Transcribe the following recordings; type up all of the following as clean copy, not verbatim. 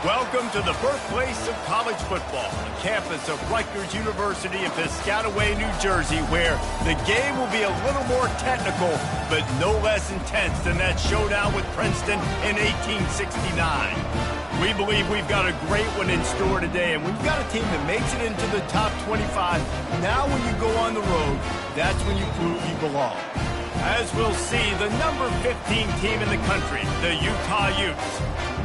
Welcome to the birthplace of college football, the campus of Rutgers University in Piscataway, New Jersey, where the game will be a little more technical, but no less intense than that showdown with Princeton in 1869. We believe we've got a great one in store today, and we've got a team that makes it into the top 25. Now when you go on the road, that's when you prove you belong. As we'll see, the number 15 team in the country, the Utah Utes,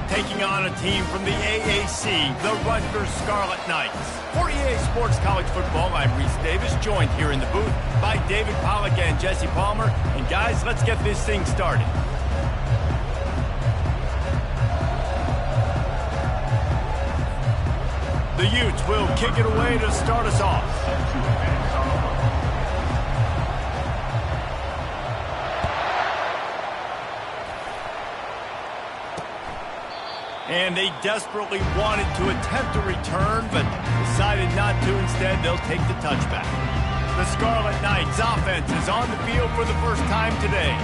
taking on a team from the AAC, the Rutgers Scarlet Knights. For EA Sports College Football, I'm Reese Davis, joined here in the booth by David Pollack and Jesse Palmer. And guys, let's get this thing started. The Utes will kick it away to start us off. And they desperately wanted to attempt a return, but decided not to. Instead, they'll take the touchback. The Scarlet Knights offense is on the field for the first time today.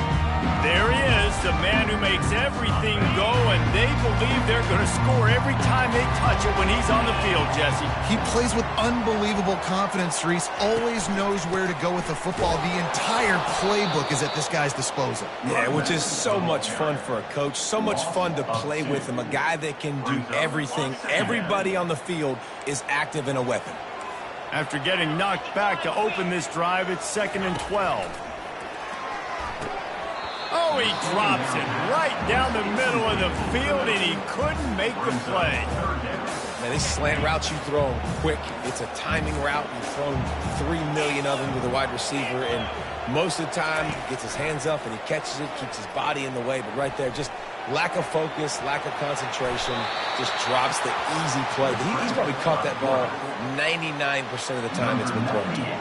There he is, the man who makes everything go, and they believe they're going to score every time they touch it when he's on the field, Jesse. He plays with unbelievable confidence, Reese. Always knows where to go with the football. The entire playbook is at this guy's disposal. Yeah, which is so much fun for a coach. So much fun to play with him. A guy that can do everything. Everybody on the field is active and a weapon. After getting knocked back to open this drive, it's 2nd and 12. Oh, he drops it right down the middle of the field, and he couldn't make the play. Now, these slant routes you throw them quick. It's a timing route. You've thrown 3 million of them to the wide receiver, and most of the time he gets his hands up and he catches it, keeps his body in the way. But right there, just lack of focus, lack of concentration, just drops the easy play. He's probably caught that ball 99% of the time it's been thrown to him.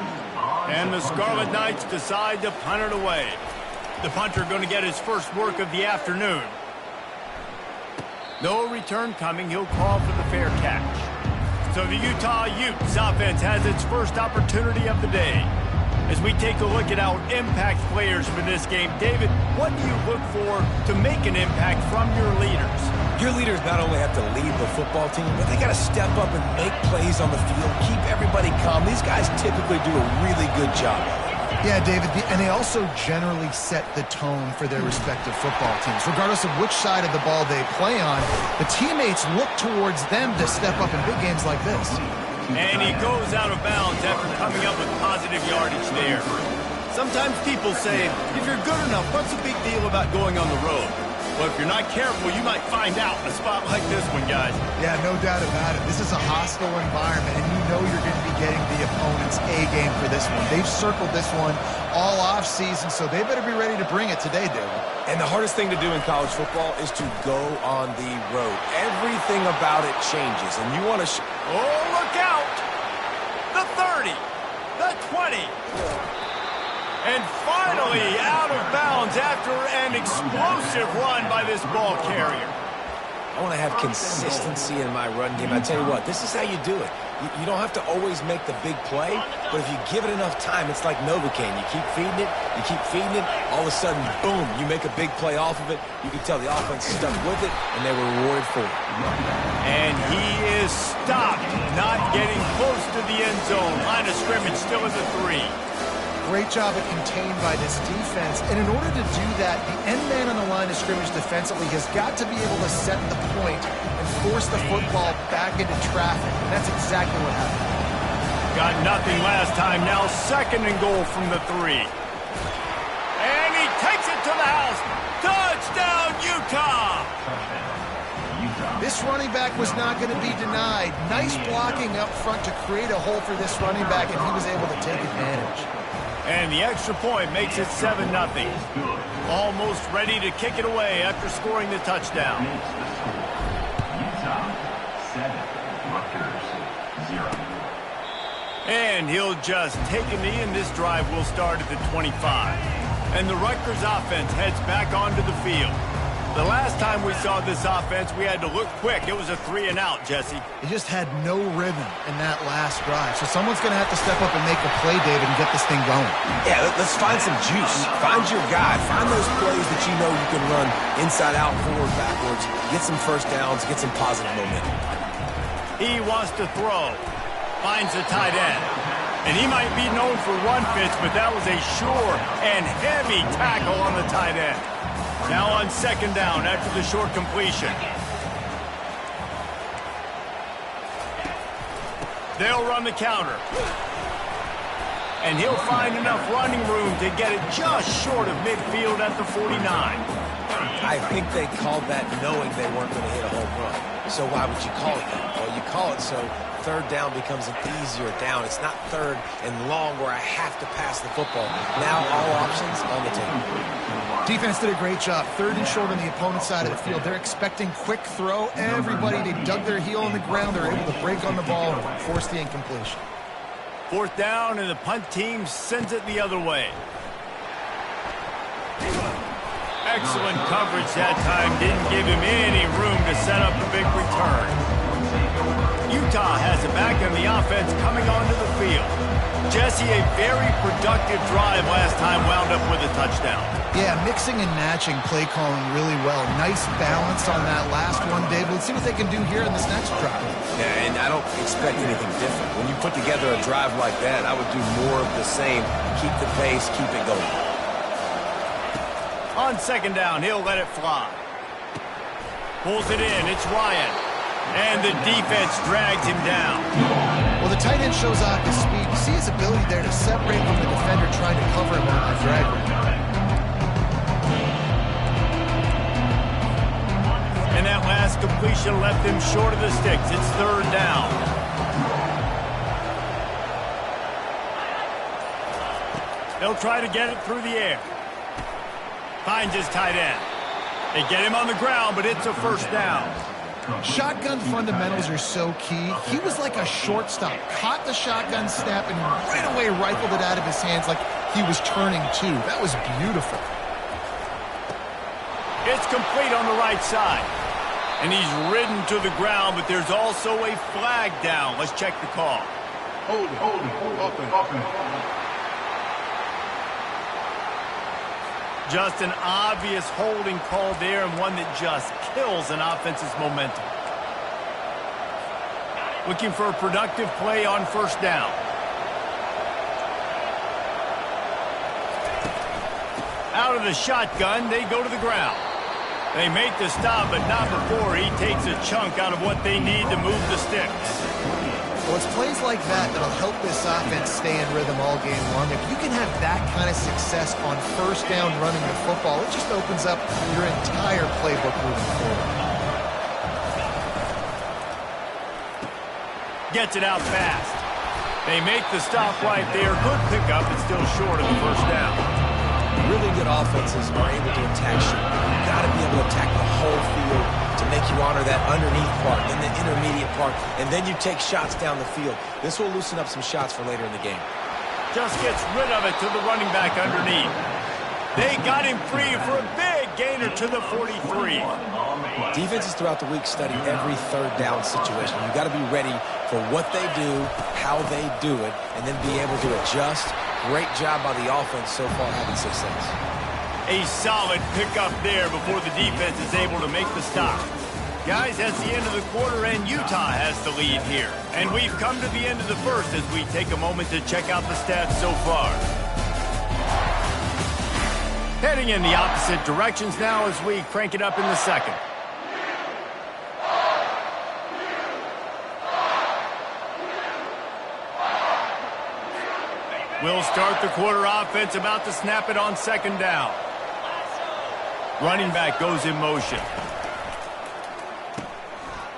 And the Scarlet Knights decide to punt it away. The punter going to get his first work of the afternoon. No return coming. He'll call for the fair catch. So the Utah Utes offense has its first opportunity of the day. As we take a look at our impact players for this game, David, what do you look for to make an impact from your leaders? Your leaders not only have to lead the football team, but they got to step up and make plays on the field, keep everybody calm. These guys typically do a really good job. Yeah, David, and they also generally set the tone for their respective football teams. Regardless of which side of the ball they play on, the teammates look towards them to step up in big games like this. And he goes out of bounds after coming up with positive yardage there. Sometimes people say, if you're good enough, what's the big deal about going on the road? Well, if you're not careful, you might find out in a spot like this one, guys. Yeah, no doubt about it. This is a hostile environment, and you know you're going to be getting the opponent's A-game for this one. They've circled this one all off-season, so they better be ready to bring it today, David. And the hardest thing to do in college football is to go on the road. Everything about it changes, and you want to... Oh, look out! The 30, the 20... And finally out of bounds after an explosive run by this ball carrier. I want to have consistency in my run game. I tell you what, this is how you do it. You don't have to always make the big play, but if you give it enough time, it's like Novocaine. You keep feeding it, all of a sudden, boom, you make a big play off of it. You can tell the offense stuck with it, and they were rewarded for it. And he is stopped, not getting close to the end zone. Line of scrimmage still at the 3. Great job of contained by this defense. And in order to do that, the end man on the line of scrimmage defensively has got to be able to set the point and force the football back into traffic. And that's exactly what happened. Got nothing last time. Now 2nd and goal from the 3. And he takes it to the house. Touchdown, Utah! This running back was not going to be denied. Nice blocking up front to create a hole for this running back, and he was able to take advantage. And the extra point makes it 7-0. Almost ready to kick it away after scoring the touchdown. Utah 7, Rutgers 0. And he'll just take a knee, and this drive will start at the 25. And the Rutgers offense heads back onto the field. The last time we saw this offense, we had to look quick. It was a 3-and-out, Jesse. They just had no rhythm in that last drive. So someone's going to have to step up and make a play, David, and get this thing going. Yeah, let's find some juice. Find your guy. Find those plays that you know you can run inside out, forward, backwards. Get some first downs. Get some positive momentum. He wants to throw. Finds the tight end. And he might be known for run fits, but that was a sure and heavy tackle on the tight end. Now on second down after the short completion. They'll run the counter. And he'll find enough running room to get it just short of midfield at the 49. I think they called that knowing they weren't going to hit a home run. So why would you call it that? Well, you call it so third down becomes an easier down. It's not third and long where I have to pass the football. Now all options on the table. Defense did a great job. Third and short on the opponent's side of the field. They're expecting quick throw. Everybody, they dug their heel on the ground. They're able to break on the ball and force the incompletion. Fourth down, and the punt team sends it the other way. Excellent coverage that time. Didn't give him any room to set up a big return. Utah has it back in the offense coming onto the field. Jesse, a very productive drive last time wound up with a touchdown. Yeah, mixing and matching play calling really well. Nice balance on that last one, Dave. Let's see what they can do here in this next drive. Yeah, and I don't expect anything different. When you put together a drive like that, I would do more of the same. Keep the pace, keep it going. On second down, he'll let it fly. Pulls it in. It's Ryan. And the defense drags him down. Well, the tight end shows off his speed. You see his ability there to separate from the defender trying to cover him on the drag route. And that last completion left him short of the sticks. It's third down. They'll try to get it through the air. Finds his tight end. They get him on the ground, but it's a first down. Shotgun fundamentals are so key. He was like a shortstop. Caught the shotgun snap and right away rifled it out of his hands like he was turning too. That was beautiful. It's complete on the right side. And he's ridden to the ground, but there's also a flag down. Let's check the call. Hold it, open. Just an obvious holding call there, and one that just kills an offense's momentum. Looking for a productive play on first down. Out of the shotgun, they go to the ground. They make the stop, but not before he takes a chunk out of what they need to move the sticks. Well, it's plays like that that'll help this offense stay in rhythm all game long. If you can have that kind of success on first down running the football, it just opens up your entire playbook moving forward. Gets it out fast. They make the stop right there. Good pickup, but still short of the first down. Really good offenses are able to attack short. You've got to be able to attack the whole field to make you honor that underneath part, then the intermediate part, and then you take shots down the field. This will loosen up some shots for later in the game. Just gets rid of it to the running back underneath. They got him free for a big gainer to the 43. Defenses throughout the week study every third down situation. You've got to be ready for what they do, how they do it, and then be able to adjust. Great job by the offense so far having success. A solid pickup there before the defense is able to make the stop. Guys, that's the end of the quarter, and Utah has the lead here. And we've come to the end of the first as we take a moment to check out the stats so far. Heading in the opposite directions now as we crank it up in the second. We'll start the quarter offense, about to snap it on second down. Running back goes in motion.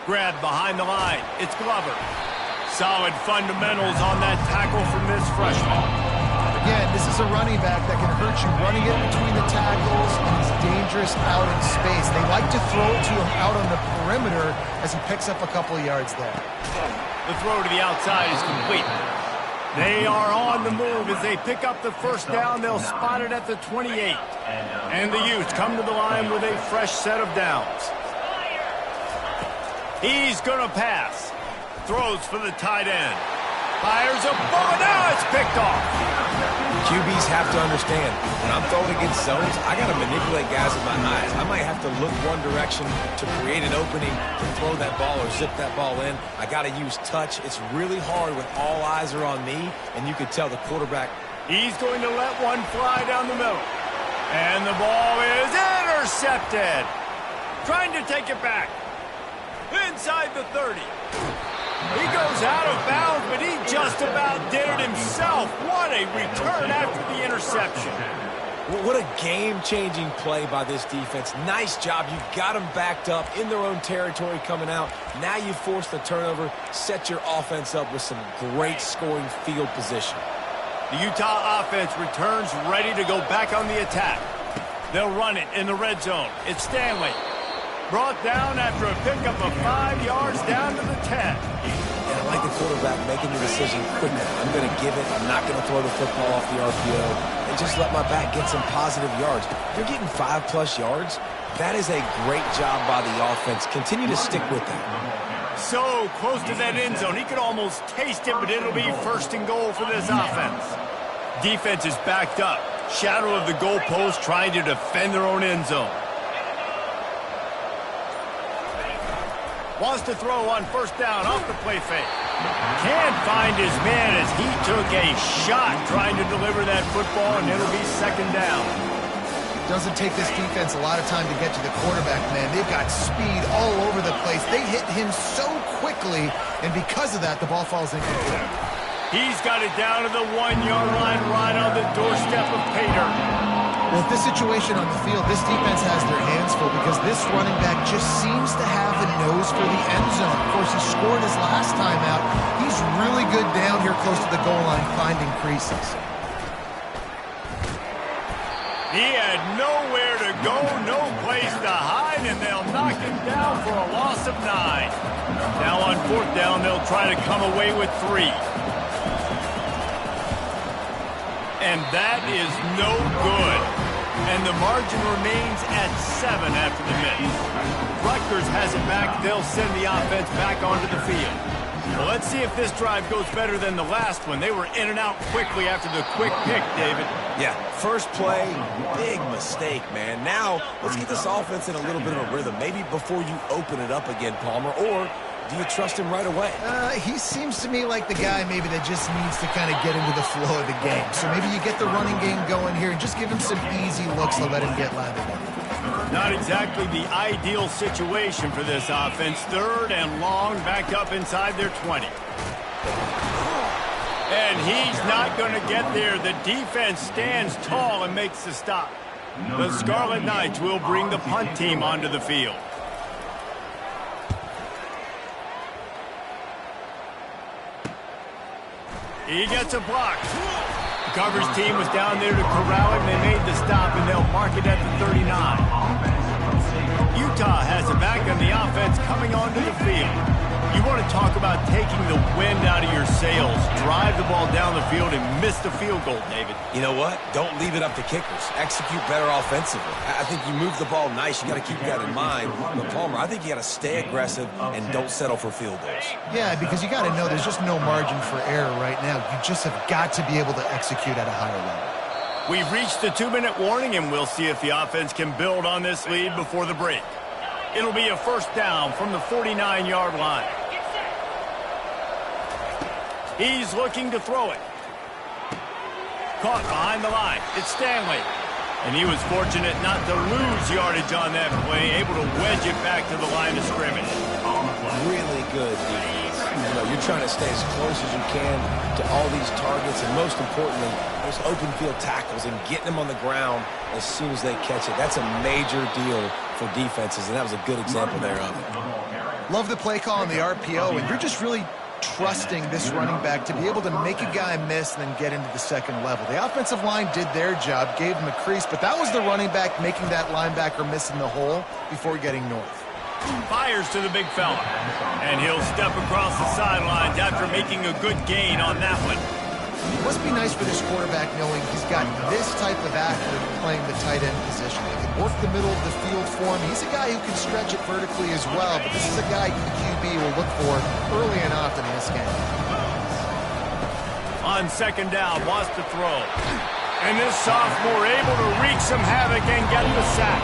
Grab behind the line. It's Glover. Solid fundamentals on that tackle from this freshman. Again, this is a running back that can hurt you running it between the tackles, and he's dangerous out in space. They like to throw it to him out on the perimeter as he picks up a couple of yards there. The throw to the outside is complete. They are on the move as they pick up the first down. They'll spot it at the 28. And the Utes come to the line with a fresh set of downs. He's going to pass. Throws for the tight end. Fires a ball. Now it's picked off. QBs have to understand, when I'm throwing against zones, I got to manipulate guys with my eyes. I might have to look one direction to create an opening to throw that ball or zip that ball in. I got to use touch. It's really hard when all eyes are on me, and you can tell the quarterback. He's going to let one fly down the middle. And the ball is intercepted. Trying to take it back. Inside the 30. He goes out of bounds, but he just about did it himself. What a return after the interception. What a game-changing play by this defense. Nice job. You got them backed up in their own territory coming out. Now you force the turnover, set your offense up with some great scoring field position. The Utah offense returns ready to go back on the attack. They'll run it in the red zone. It's Stanley. Brought down after a pickup of 5 yards down to the 10. And I like the quarterback making the decision quickly. I'm going to give it. I'm not going to throw the football off the RPO and just let my back get some positive yards. You're getting 5+ yards. That is a great job by the offense. Continue to stick with that. So close to that end zone. He could almost taste it, but it'll be first and goal for this offense. Defense is backed up. Shadow of the goalpost trying to defend their own end zone. Wants to throw on first down off the play fake. Can't find his man as he took a shot trying to deliver that football, and it'll be second down. Doesn't take this defense a lot of time to get to the quarterback, man. They've got speed all over the place. They hit him so quickly, and because of that, the ball falls incomplete. He's got it down to the 1-yard line right on the doorstep of Pater. Well, this situation on the field, this defense has their hands full because this running back just seems to have a nose for the end zone. Of course, he scored his last time out. He's really good down here close to the goal line, finding creases. He had nowhere to go, no place to hide, and they'll knock him down for a loss of 9. Now on fourth down, they'll try to come away with 3. And that is no good. And the margin remains at 7 after the miss. Rutgers has it back. They'll send the offense back onto the field. Well, let's see if this drive goes better than the last one. They were in and out quickly after the quick pick, David. Yeah, first play, big mistake, man. Now, let's get this offense in a little bit of a rhythm. Maybe before you open it up again, Palmer, or do you trust him right away? He seems to me like the guy maybe that just needs to kind of get into the flow of the game. So maybe you get the running game going here and just give him some easy looks to let him get lathered in. Not exactly the ideal situation for this offense. Third and long, backed up inside their 20. And he's not going to get there. The defense stands tall and makes the stop. The Scarlet Knights will bring the punt team onto the field. He gets a block. The coverage team was down there to corral him. They made the stop, and they'll mark it at the 39. Utah has it back on the offense coming onto the field. You want to talk about taking the wind out of your sails. Drive the ball down the field and miss the field goal, David. You know what? Don't leave it up to kickers. Execute better offensively. I think you move the ball nice. You got to keep that in mind. But Palmer, I think you got to stay aggressive and don't settle for field goals. Yeah, because you got to know there's just no margin for error right now. You just have got to be able to execute at a higher level. We've reached the 2-minute warning, and we'll see if the offense can build on this lead before the break. It'll be a first down from the 49-yard line. He's looking to throw it. Caught behind the line. It's Stanley. And he was fortunate not to lose yardage on that play, able to wedge it back to the line of scrimmage. Really good defense. You know, you're trying to stay as close as you can to all these targets, and most importantly, those open field tackles and getting them on the ground as soon as they catch it. That's a major deal for defenses, and that was a good example there of it. Love the play call on the RPO, and you're just really trusting this running back to be able to make a guy miss and then get into the second level. The offensive line did their job, gave him a crease, but that was the running back making that linebacker miss in the hole before getting north. Fires to the big fella. And he'll step across the sidelines after making a good gain on that one. It must be nice for this quarterback knowing he's got this type of athlete playing the tight end position. He can work the middle of the field for him. He's a guy who can stretch it vertically as well, but this is a guy the QB will look for early and often in this game. On second down, wants to throw. And this sophomore able to wreak some havoc and get the sack.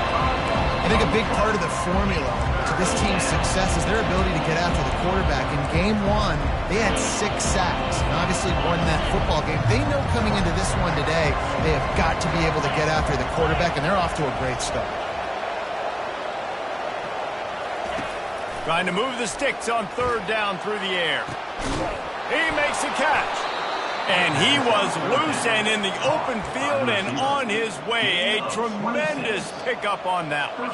I think a big part of the formula to this team's success is their ability to get after the quarterback. In game one, they had 6 sacks and obviously won that football game. They know coming into this one today, they have got to be able to get after the quarterback, and they're off to a great start. Trying to move the sticks on third down through the air. He makes a catch. And he was loose and in the open field and on his way. A tremendous pickup on that one.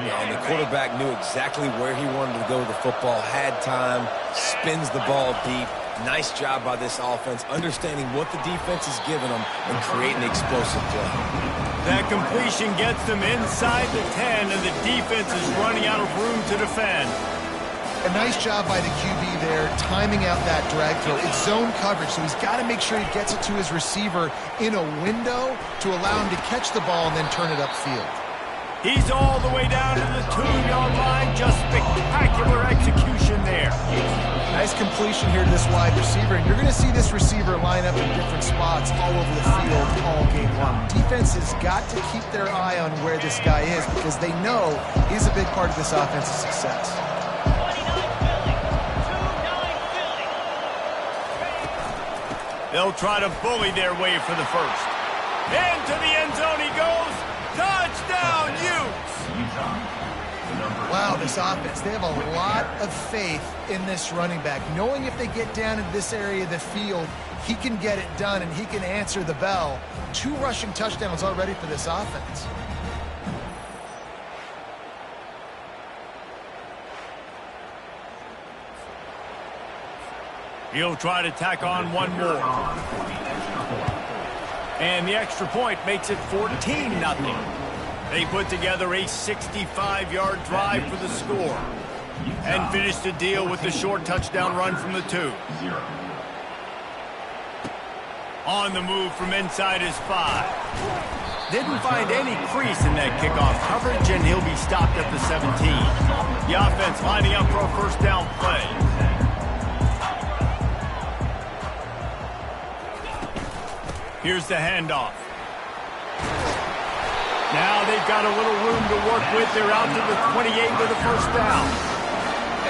Yeah, and the quarterback knew exactly where he wanted to go with the football, had time, spins the ball deep. Nice job by this offense, understanding what the defense is giving them and creating explosive play. That completion gets them inside the 10, and the defense is running out of room to defend. A nice job by the QB there, timing out that drag throw. It's zone coverage, so he's got to make sure he gets it to his receiver in a window to allow him to catch the ball and then turn it upfield. He's all the way down to the 2-yard line. Just spectacular execution there. Nice completion here to this wide receiver, and you're going to see this receiver line up in different spots all over the field all game long. Defense has got to keep their eye on where this guy is because they know he's a big part of this offense's success. They'll try to bully their way for the first. Into the end zone he goes. Touchdown, Utes! Wow, this offense, they have a lot of faith in this running back, knowing if they get down into this area of the field, he can get it done and he can answer the bell. 2 rushing touchdowns already for this offense. He'll try to tack on one more. And the extra point makes it 14-0. They put together a 65-yard drive for the score and finished the deal with the short touchdown run from the 2. On the move from inside his 5. Didn't find any crease in that kickoff coverage, and he'll be stopped at the 17. The offense lining up for a first down play. Here's the handoff. Now they've got a little room to work with. They're out to the 28 with a first down.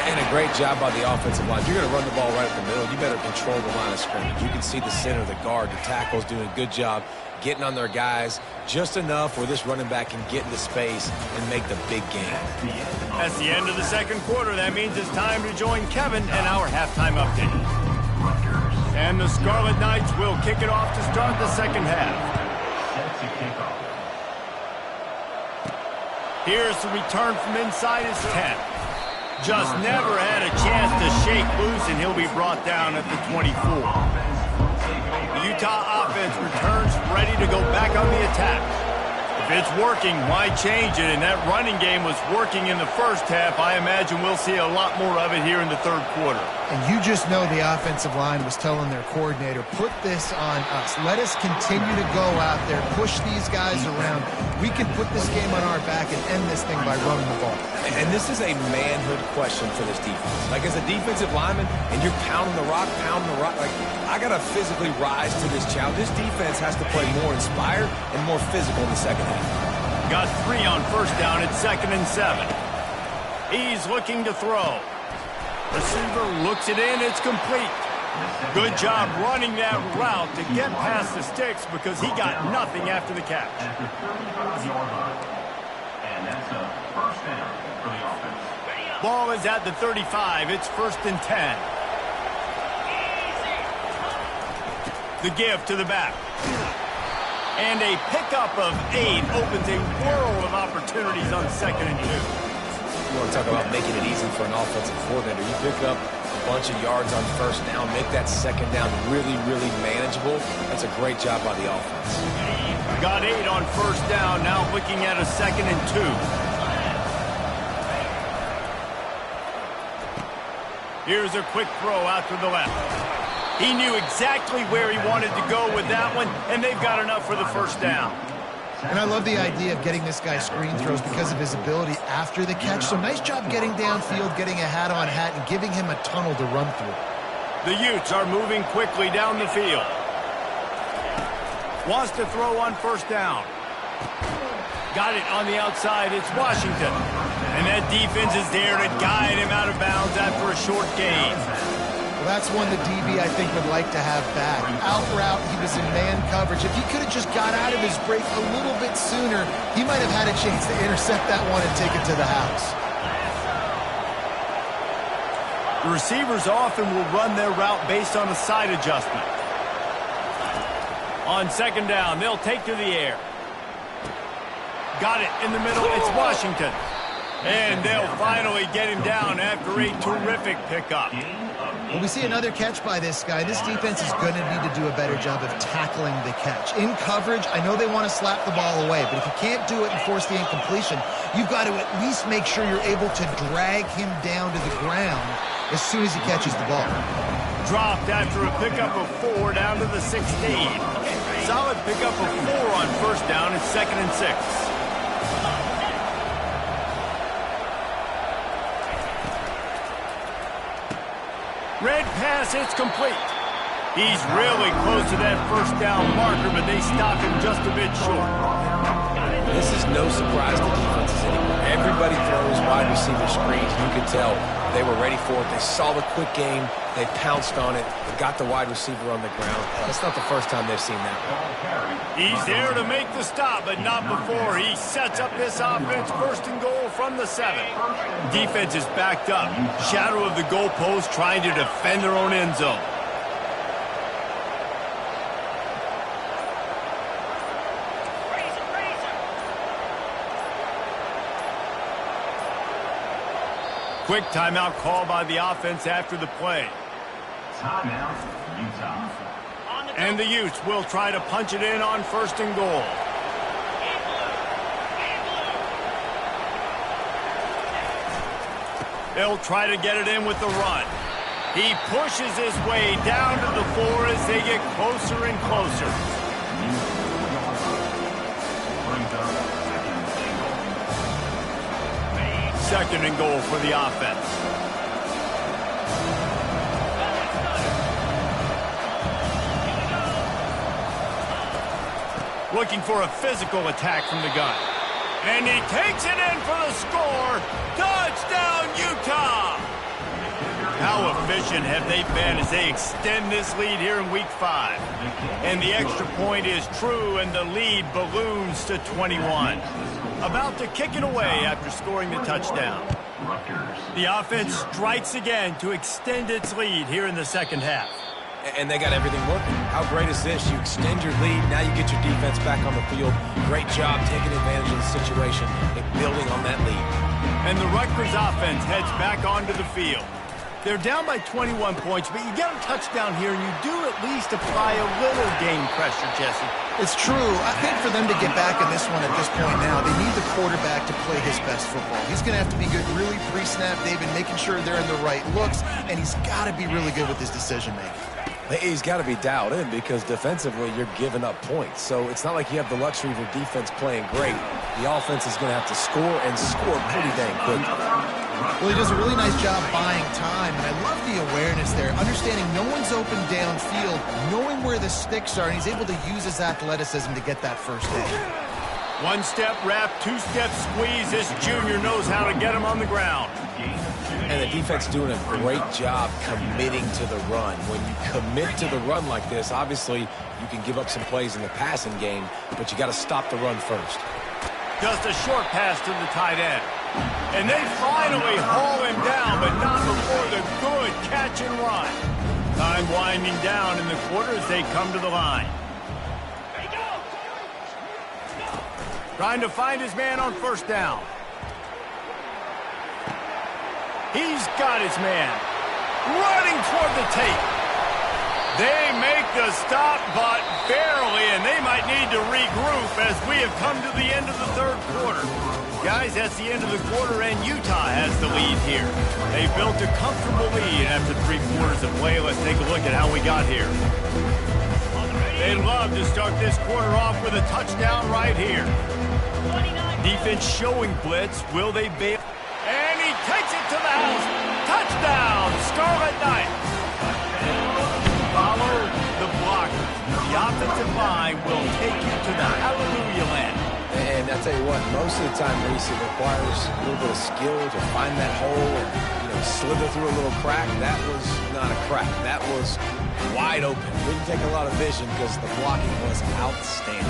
And a great job by the offensive line. You're going to run the ball right up the middle. You better control the line of scrimmage. You can see the center, the guard, the tackles doing a good job getting on their guys just enough where this running back can get into space and make the big game. That's the end of the second quarter. That means it's time to join Kevin and our halftime update. And the Scarlet Knights will kick it off to start the second half. Here's the return from inside his 10. Just never had a chance to shake loose, and he'll be brought down at the 24. The Utah offense returns ready to go back on the attack. If it's working, why change it? And that running game was working in the first half. I imagine we'll see a lot more of it here in the third quarter. And you just know the offensive line was telling their coordinator, put this on us. Let us continue to go out there, push these guys around. We can put this game on our back and end this thing by running the ball. And this is a manhood question for this defense. Like, as a defensive lineman, and you're pounding the rock, like, I got to physically rise to this challenge. This defense has to play more inspired and more physical in the second half. Got 3 on first down. It's 2nd and 7. He's looking to throw. Receiver looks it in. It's complete. Good job running that route to get past the sticks because he got nothing after the catch. At the 35-yard line. And that's a first down for the offense. Ball is at the 35. It's 1st and 10. The give to the back. And a pickup of 8 opens a world of opportunities on 2nd and 2. You want to talk about making it easy for an offensive coordinator. You pick up a bunch of yards on first down, make that second down really, really manageable. That's a great job by the offense. Got 8 on first down, now looking at a 2nd and 2. Here's a quick throw out to the left. He knew exactly where he wanted to go with that one, and they've got enough for the first down. And I love the idea of getting this guy screen throws because of his ability after the catch. So nice job getting downfield, getting a hat-on-hat, and giving him a tunnel to run through. The Utes are moving quickly down the field. Wants to throw on first down. Got it on the outside. It's Washington. And that defense is there to guide him out of bounds after a short gain. Well, that's one the DB, I think, would like to have back. Out route, he was in man coverage. If he could have just got out of his break a little bit sooner, he might have had a chance to intercept that one and take it to the house. The receivers often will run their route based on a side adjustment. On second down, they'll take to the air. Got it in the middle. It's Washington. And they'll finally get him down after a terrific pickup. Well, we see another catch by this guy. This defense is going to need to do a better job of tackling the catch. In coverage, I know they want to slap the ball away, but if you can't do it and force the incompletion, you've got to at least make sure you're able to drag him down to the ground as soon as he catches the ball. Dropped after a pickup of 4 down to the 16. Solid pickup of 4 on first down. It's 2nd and 6. Red pass, it's complete. He's really close to that first down marker, but they stop him just a bit short. This is no surprise to defenses anymore. Everybody throws wide receiver screens. You can tell they were ready for it. They saw the quick game. They pounced on it. They got the wide receiver on the ground. That's not the first time they've seen that. He's there to make the stop, but not before. He sets up this offense, 1st and goal from the 7. Defense is backed up. Shadow of the goalpost, trying to defend their own end zone. Quick timeout call by the offense after the play. Timeout, Utah. And the Utes will try to punch it in on 1st and goal. They'll try to get it in with the run. He pushes his way down to the 4 as they get closer and closer. Second and goal for the offense. Looking for a physical attack from the gun. And he takes it in for the score. Touchdown, Utah! How efficient have they been as they extend this lead here in Week 5? And the extra point is true, and the lead balloons to 21. About to kick it away after scoring the touchdown. Rutgers. The offense strikes again to extend its lead here in the second half. And they got everything working. How great is this? You extend your lead, now you get your defense back on the field. Great job taking advantage of the situation and building on that lead. And the Rutgers offense heads back onto the field. They're down by 21 points, but you get a touchdown here, and you do at least apply a little game pressure, Jesse. It's true. I think for them to get back in this one at this point now, they need the quarterback to play his best football. He's going to have to be good really pre-snap, David, making sure they're in the right looks, and he's got to be really good with his decision-making. He's got to be dialed in because defensively you're giving up points. So it's not like you have the luxury of your defense playing great. The offense is going to have to score and score pretty dang quickly. Well, he does a really nice job buying time, and I love the awareness there, understanding no one's open downfield, knowing where the sticks are, and he's able to use his athleticism to get that first down. One-step wrap, two-step squeeze. This junior knows how to get him on the ground. And the defense doing a great job committing to the run. When you commit to the run like this, obviously you can give up some plays in the passing game, but you got to stop the run first. Just a short pass to the tight end. And they finally haul him down, but not before the good catch and run. Time winding down in the quarter as they come to the line. Trying to find his man on first down. He's got his man. Running toward the tape. They make the stop, but barely, and they might need to regroup as we have come to the end of the third quarter. Guys, that's the end of the quarter, and Utah has the lead here. They built a comfortable lead after 3 quarters of play. Let's take a look at how we got here. They'd love to start this quarter off with a touchdown right here. Defense showing blitz. Will they bail? And he takes it to the house. Touchdown, Scarlet Knights. Follow the blocker. The offensive line will take you to the hallelujah land. And I'll tell you what, most of the time, Reese, it requires a little bit of skill to find that hole and, slither through a little crack. That was not a crack. That was wide open. Didn't take a lot of vision because the blocking was outstanding.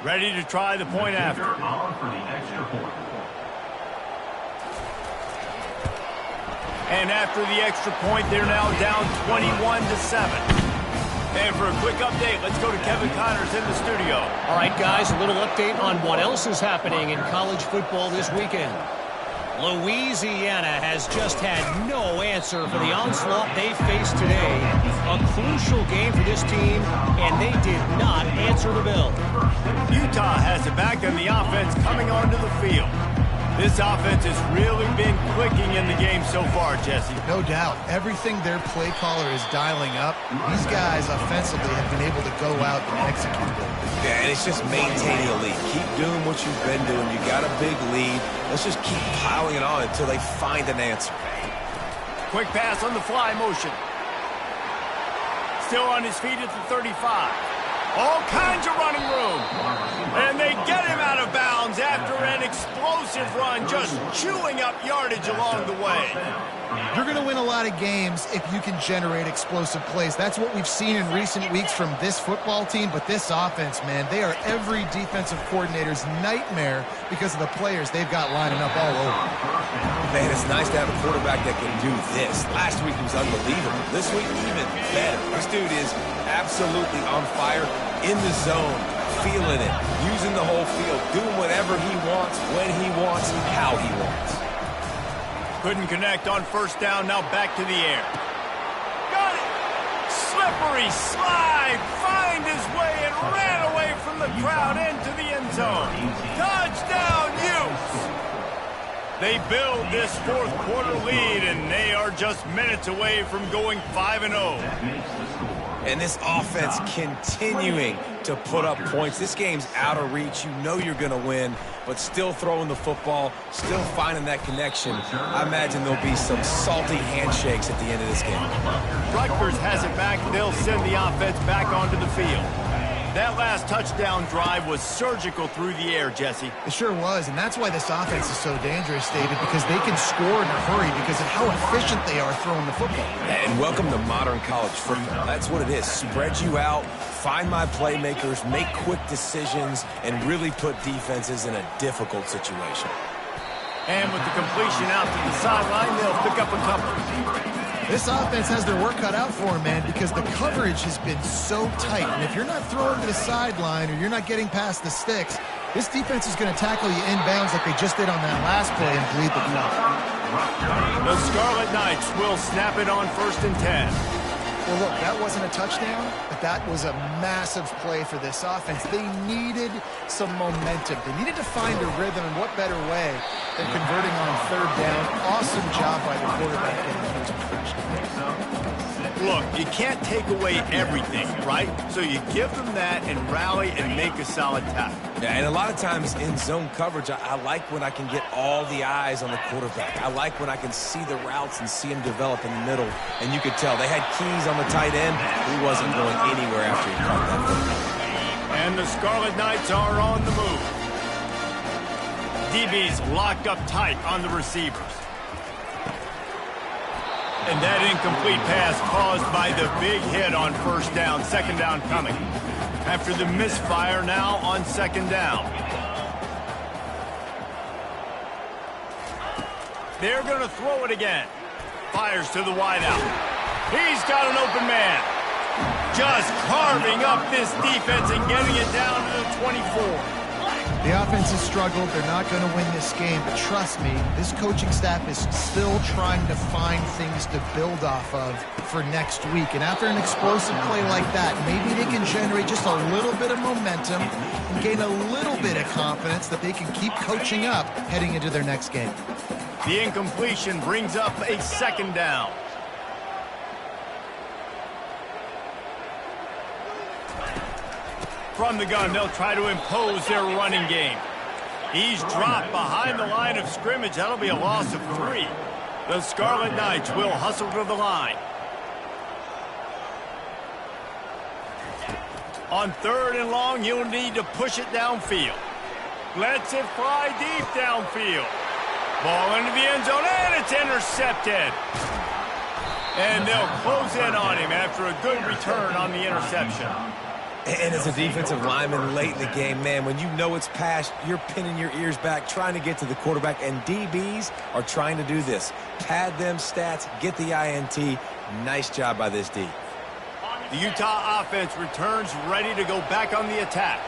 Ready to try the point after. On for the extra point. And after the extra point, they're now down 21-7. And for a quick update, let's go to Kevin Connors in the studio. All right, guys, a little update on what else is happening in college football this weekend. Louisiana has just had no answer for the onslaught they faced today. A crucial game for this team, and they did not answer the bell. Utah has it back on the offense coming onto the field. This offense has really been clicking in the game so far, Jesse. No doubt. Everything their play caller is dialing up, these guys offensively have been able to go out and execute it. Yeah, and it's just maintaining a lead. Keep doing what you've been doing. You got a big lead. Let's just keep piling it on until they find an answer. Quick pass on the fly motion. Still on his feet at the 35. All kinds of running room. And they get him out of bounds after an explosive run, just chewing up yardage along the way. You're going to win a lot of games if you can generate explosive plays. That's what we've seen in recent weeks from this football team, but this offense, man, they are every defensive coordinator's nightmare because of the players they've got lining up all over. Man, it's nice to have a quarterback that can do this. Last week he was unbelievable. This week, even better. This dude is absolutely on fire, in the zone, feeling it, using the whole field, doing whatever he wants, when he wants, how he wants. Couldn't connect on first down, now back to the air. Got it! Slippery slide, find his way and ran away from the crowd into the end zone. Touchdown, Utes! They build this fourth quarter lead, and they are just minutes away from going 5-0. And this offense continuing to put up points. This game's out of reach. You know you're going to win, but still throwing the football, still finding that connection. I imagine there'll be some salty handshakes at the end of this game. Rutgers has it back. They'll send the offense back onto the field. That last touchdown drive was surgical through the air, Jesse. It sure was, and that's why this offense is so dangerous, David, because they can score in a hurry because of how efficient they are throwing the football. And welcome to modern college football. That's what it is. Spread you out, find my playmakers, make quick decisions, and really put defenses in a difficult situation. And with the completion out to the sideline, they'll pick up a couple. This offense has their work cut out for them, man, because the coverage has been so tight. And if you're not throwing to the sideline or you're not getting past the sticks, this defense is going to tackle you inbounds like they just did on that last play and bleed the clock. The Scarlet Knights will snap it on 1st and 10. Well, look, that wasn't a touchdown, but that was a massive play for this offense. They needed some momentum. They needed to find a rhythm, and what better way than converting on 3rd down. Awesome job by the quarterback getting into the first down. Look, you can't take away everything, right? So you give them that and rally and make a solid tackle. Yeah, and a lot of times in zone coverage, I like when I can get all the eyes on the quarterback. I like when I can see the routes and see him develop in the middle. And you could tell they had keys on the tight end. He wasn't going anywhere after he caught that football. And the Scarlet Knights are on the move. DB's locked up tight on the receivers. And that incomplete pass caused by the big hit on 1st down, 2nd down coming. After the misfire, now on 2nd down. They're going to throw it again. Fires to the wideout. He's got an open man. Just carving up this defense and getting it down to the 24. The offense has struggled. They're not going to win this game, but trust me, this coaching staff is still trying to find things to build off of for next week. And after an explosive play like that, maybe they can generate just a little bit of momentum and gain a little bit of confidence that they can keep coaching up heading into their next game. The incompletion brings up a second down. From the gun, they'll try to impose their running game. He's dropped behind the line of scrimmage. That'll be a loss of 3. The Scarlet Knights will hustle to the line. On 3rd and long, you'll need to push it downfield. Lets it fly deep downfield. Ball into the end zone, and it's intercepted. And they'll close in on him after a good return on the interception. And as a defensive lineman late in the game, man, when you know it's past, you're pinning your ears back, trying to get to the quarterback, and DBs are trying to do this. Pad them stats, get the INT. Nice job by this D. The Utah offense returns ready to go back on the attack.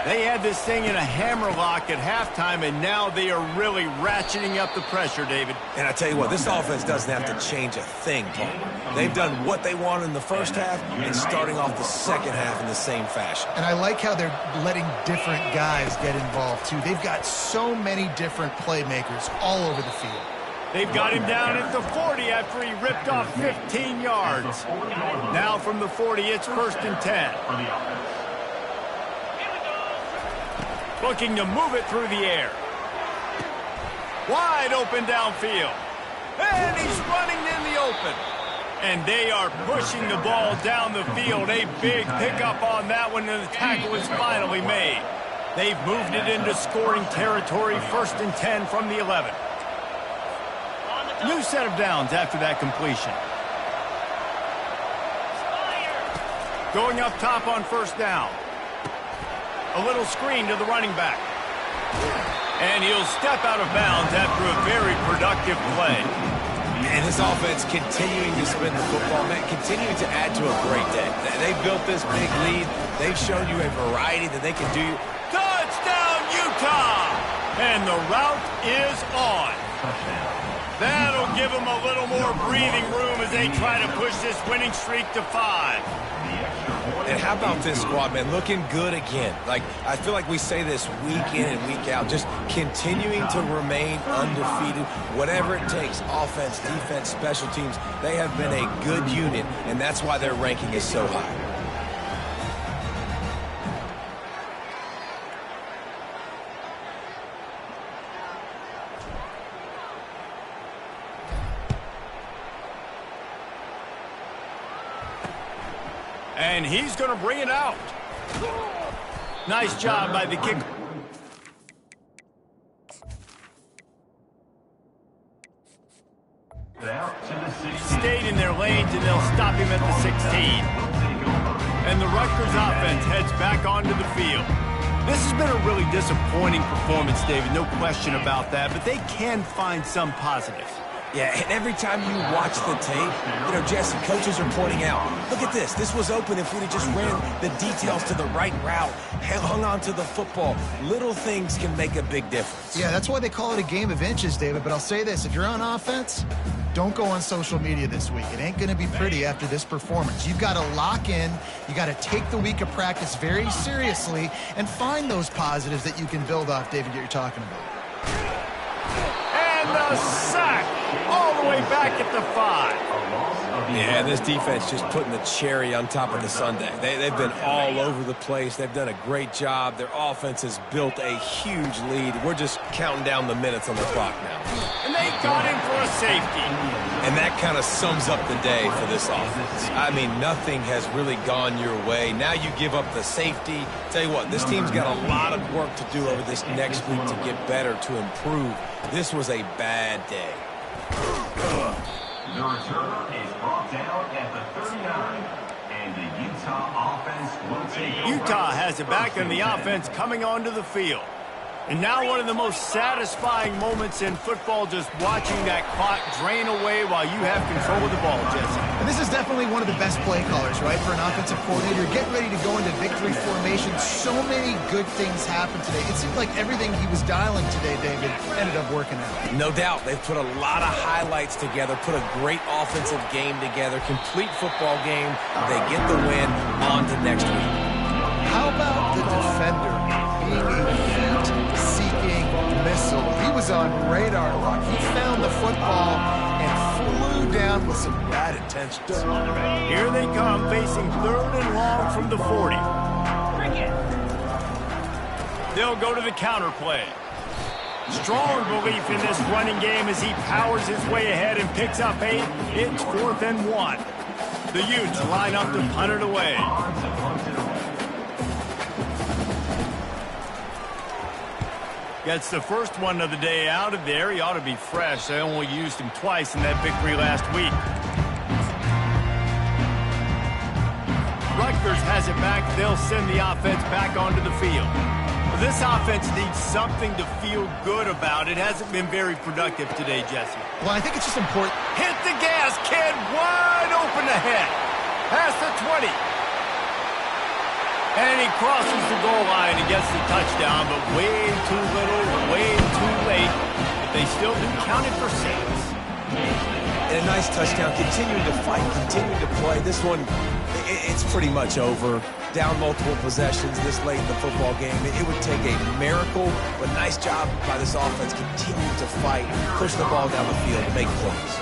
They had this thing in a hammerlock at halftime, and now they are really ratcheting up the pressure, David. And I tell you what, this offense doesn't have to change a thing, Paul. They've done what they wanted in the first half and starting off the second half in the same fashion. And I like how they're letting different guys get involved, too. They've got so many different playmakers all over the field. They've got him down at the 40 after he ripped off 15 yards. Now from the 40, it's 1st and 10. Looking to move it through the air. Wide open downfield. And he's running in the open. And they are pushing the ball down the field. A big pickup on that one, and the tackle is finally made. They've moved it into scoring territory, 1st and 10 from the 11. New set of downs after that completion. Going up top on 1st down. A little screen to the running back. And he'll step out of bounds after a very productive play. And this offense continuing to spin the football, man, continuing to add to a great day. They built this big lead. They've shown you a variety that they can do. Touchdown, Utah! And the route is on. That'll give them a little more breathing room as they try to push this winning streak to 5. And how about this squad, man? Looking good again. Like, I feel like we say this week in and week out, just continuing to remain undefeated. Whatever it takes, offense, defense, special teams, they have been a good unit, and that's why their ranking is so high. And he's going to bring it out. Nice job by the kicker. Stayed in their lanes, and they'll stop him at the 16. And the Rutgers offense heads back onto the field. This has been a really disappointing performance, David, no question about that, but they can find some positives. Yeah, and every time you watch the tape, you know, Jesse, coaches are pointing out, look at this. This was open if we'd have just ran the details to the right route, hung on to the football. Little things can make a big difference. Yeah, that's why they call it a game of inches, David. But I'll say this, if you're on offense, don't go on social media this week. It ain't going to be pretty after this performance. You've got to lock in. You got to take the week of practice very seriously and find those positives that you can build off, David, that you're talking about. And the sack all the way back at the 5. Yeah, this defense just putting the cherry on top of the sundae. They've been all over the place. They've done a great job. Their offense has built a huge lead. We're just counting down the minutes on the clock now. And they got in for a safety. And that kind of sums up the day for this offense. I mean, nothing has really gone your way. Now you give up the safety. Tell you what, this team's got a lot of work to do over this next week to get better, to improve. This was a bad day. The return is brought down at the 39, and the Utah offense will take over. Utah has it back, and the offense coming onto the field. And now one of the most satisfying moments in football, just watching that clock drain away while you have control of the ball, Jesse. And this is definitely one of the best play callers, right, for an offensive coordinator. Getting ready to go into victory formation. So many good things happened today. It seemed like everything he was dialing today, David, ended up working out. No doubt. They've put a lot of highlights together, put a great offensive game together, complete football game. They get the win. On to next week. How about the defender being a feet-seeking missile? He was on radar lock. He found the football and flew down with some bad intentions. Here they come, facing 3rd and long from the 40. They'll go to the counter play. Strong belief in this running game as he powers his way ahead and picks up 8. It's 4th and 1. The Utes line up to punt it away. Gets the first one of the day out of there. He ought to be fresh. They only used him twice in that victory last week. Rutgers has it back. They'll send the offense back onto the field. This offense needs something to feel good about. It hasn't been very productive today, Jesse. Well, I think it's just important. Hit the gas, kid. Wide open ahead. Past the 20. And he crosses the goal line and gets the touchdown, but way too little, way too late. But they still do count it for 6. And a nice touchdown, continuing to fight, continuing to play. This one, it's pretty much over. Down multiple possessions this late in the football game. It would take a miracle, but nice job by this offense continuing to fight, push the ball down the field, make plays.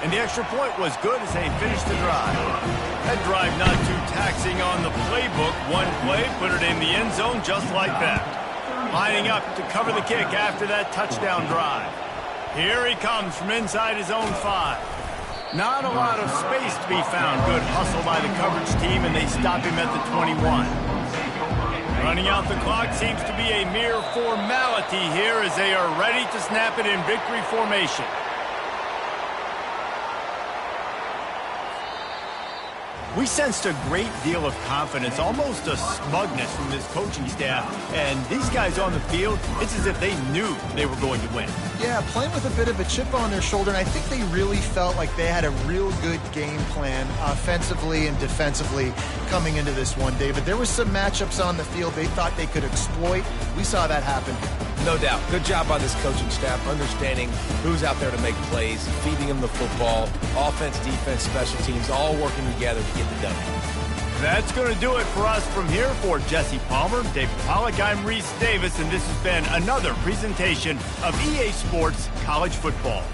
And the extra point was good as they finished the drive. That drive not too taxing on the playbook. One play, put it in the end zone just like that. Lining up to cover the kick after that touchdown drive. Here he comes from inside his own 5. Not a lot of space to be found. Good hustle by the coverage team, and they stop him at the 21. Running out the clock seems to be a mere formality here as they are ready to snap it in victory formation. We sensed a great deal of confidence, almost a smugness from this coaching staff. And these guys on the field, it's as if they knew they were going to win. Yeah, playing with a bit of a chip on their shoulder, and I think they really felt like they had a real good game plan offensively and defensively coming into this one, David. There were some matchups on the field they thought they could exploit. We saw that happen. No doubt. Good job by this coaching staff, understanding who's out there to make plays, feeding them the football, offense, defense, special teams, all working together to get the W. That's going to do it for us from here. For Jesse Palmer, David Pollack, I'm Reese Davis, and this has been another presentation of EA Sports College Football.